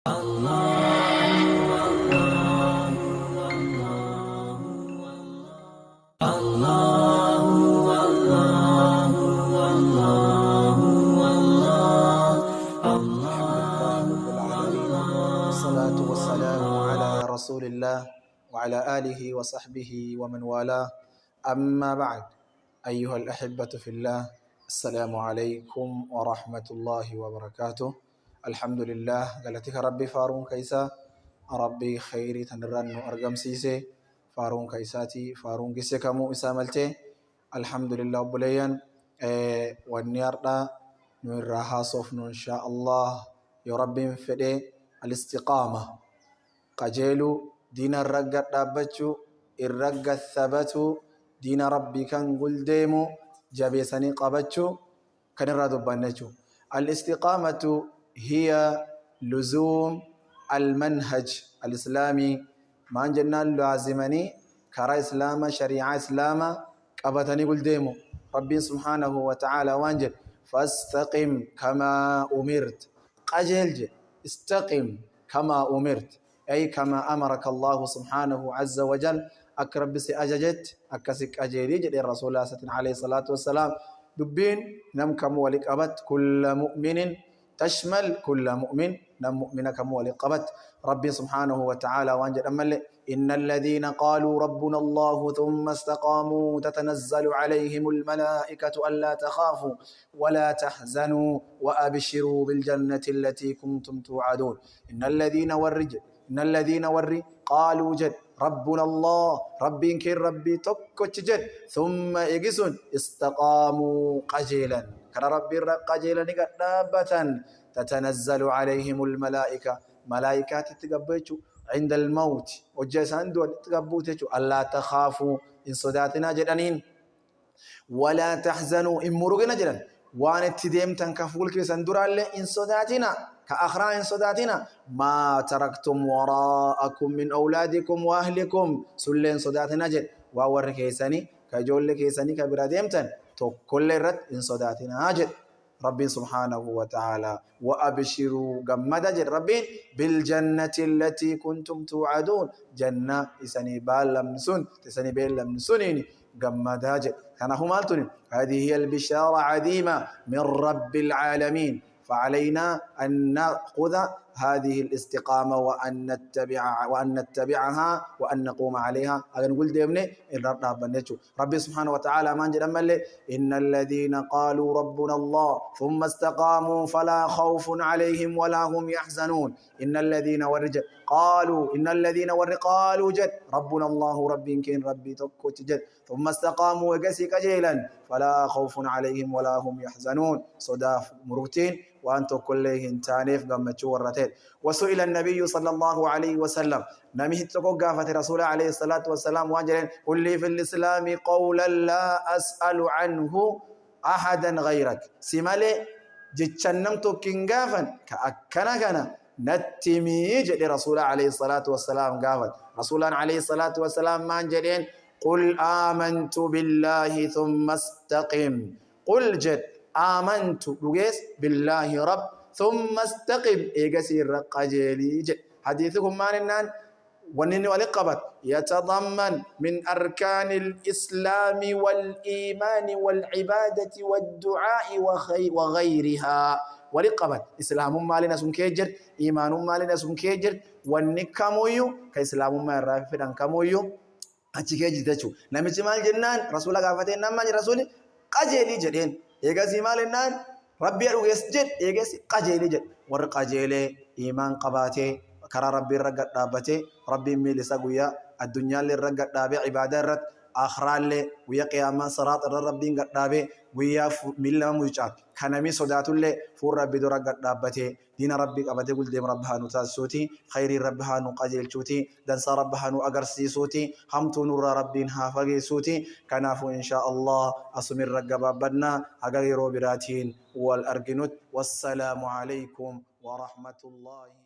والصلاة والسلام على رسول الله وعلى آله وصحبه ومن والاه. أما بعد، أيها الأحبة في الله، السلام عليكم ورحمة الله وبركاته. الحمد لله قالتك ربي فارون كيسا ربي خيري تنرن أرقم سيسي فارون كيساتي فارون كيسي كمو إساملتي. الحمد لله بليان والنيارنا نراها صفن إن شاء الله يا ربي فدي الاستقامة قجيلو دين الرقة دابتشو الرقة الثبتو دين ربي كان قل ديمو جابيساني قبتشو كان الرادو بانجو. الاستقامة هي لزوم المنهج الإسلامي ما انجلنا لازمني كرا إسلام شريعة إسلام قبتني قل ديمو. ربي سبحانه وتعالى وانجل فاستقم كما أمرت قجيل استقم كما أمرت أي كما أمرك الله سبحانه عز وجل. أكرب بس أججت أكسك أجيري جد الرسول عليه الصلاة والسلام دبين نم كم ولك أبت كل مؤمن تشمل كل مؤمن نم مؤمن كم ولك أبت. ربي سبحانه وتعالى وانجل أمل إن الذين قالوا ربنا الله ثم استقاموا تتنزل عليهم الملائكة ألا تخافوا ولا تحزنوا وأبشروا بالجنة التي كنتم توعدون. إن الذين وري قالوا جد ربنا الله ربي كن ربي تكوش جد ثم إجسون استقاموا قجيلا كان ربي قجيلا نقدابة تتنزل عليهم الملائكة ملائكات تقبيتشو عند الموت وجسان دول تقبوتشو ألا تخافوا إن صداتنا جدانين ولا تحزنوا إن مرغنا جدان وان اتديم تنكفول كيسان درال إن صداتنا كأخرى إن صداتنا ما تركتم وراءكم من أولادكم وأهلكم سلين صداتنا جد وور كيساني كجول كيساني كبراديمتن تو كل رد إن صداتنا جد. ربي سبحانه وتعالى وأبشروا جمد جد ربي بالجنة التي كنتم توعدون جنة إساني باللمسون تساني باللمسونين جمد جد كان هم هذه هي البشارة عظيمة من رب العالمين. فعلينا أن نأخذ هذه الاستقامة وأن نتبعها وأن نقوم عليها. أنا نقول ديمني ربي سبحانه وتعالى ما نجد أمل إن الذين قالوا ربنا الله ثم استقاموا فلا خوف عليهم ولا هم يحزنون. إن الذين قالوا جد ربنا الله ربي كين ربي تكوت جد ثم استقاموا وقسك جيلا فلا خوف عليهم ولا هم يحزنون صداف مرتين وأنتم كلهم تانيف قمتشو ورتين. وسئل النبي صلى الله عليه وسلم نميه تقوقافة رسول عليه الصلاة والسلام وانجلين قل لي في الإسلام قولا لا أسأل عنه أحدا غيرك سمالي جتشنمتو كنقافا كأكنا نتميج لرسول عليه الصلاة والسلام قافا رسولا عليه الصلاة والسلام ما انجلين قل آمنت بالله ثم استقم. قل جد آمنت بالله رب ثم استقم إيجاسي الرقاجيلي جد. حديثكم ماننان ونن ولقبت يتضمن من أركان الإسلام والإيمان والعبادة والدعاء وغيرها. ولقبت إسلام مالنا سمكيجر إيمان مالنا سمكيجر والنكامويو كإسلام ما الرافد أنكامويو أتشكيجي تشو نمشي مال جنان رسول الله قافتين نمان رسول قجيلي جدين إيجاسي مالنان ربي يسجد إيجاسي قجيلي جد ور قجيلي إيمان قباتي كرا ربي رقد دابتي ربي ميلي سقويا الدنيا اللي رقد دابي عبادة رد آخرى اللي ويا قياما صراط ربي قد دابي ويا ميلا مجاك كنمي صداتو اللي فور ربي دو رقد دابتي دين ربي قبتي قل ديم ربها نتاز سوتي خيري ربها نقاجل شوتي دنسا ربها نقرسي سوتي همتو نور ربي نهافقي سوتي كنافو إن شاء الله أسمر رقبا بدنا أغيرو براتين والأرقنوت. والسلام عليكم ورحمة الله.